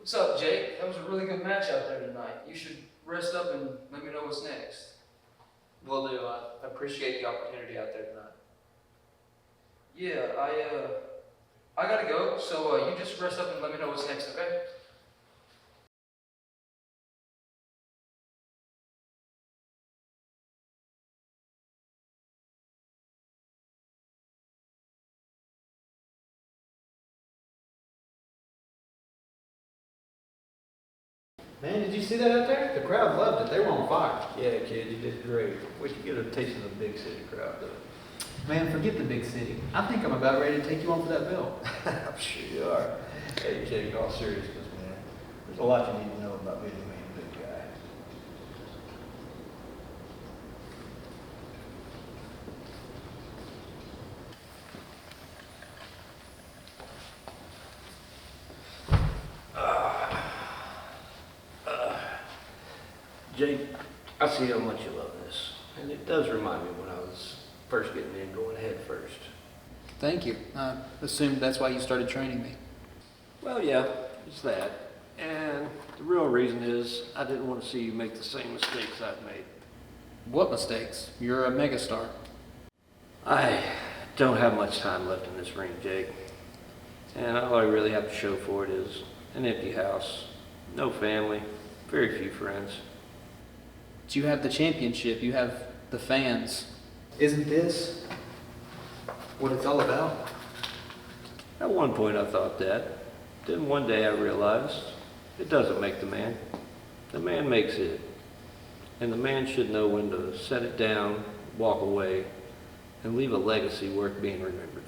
What's up, Jake? That was a really good match out there tonight. You should rest up and let me know what's next. Will do. I appreciate the opportunity out there tonight. Yeah, I gotta go, so you just rest up and let me know what's next, okay? Man, did you see that out there? The crowd loved it. They were on fire. Yeah, kid, you did great. Wait till you get a taste of the big city crowd, though. Man, forget the big city. I think I'm about ready to take you on for that belt. I'm sure you are. Hey, Jake, in all seriousness, man, there's a lot you need to know about being the main big guy. Jake, I see how much you love this, and it does remind me when I was first getting in, going head first. Thank you. I assumed that's why you started training me. Well, yeah, it's that. And the real reason is I didn't want to see you make the same mistakes I've made. What mistakes? You're a megastar. I don't have much time left in this ring, Jake. And all I really have to show for it is an empty house, no family, very few friends. But you have the championship. You have the fans. Isn't this what it's all about? At one point I thought that. Then one day I realized it doesn't make the man. The man makes it. And the man should know when to set it down, walk away, and leave a legacy worth being remembered.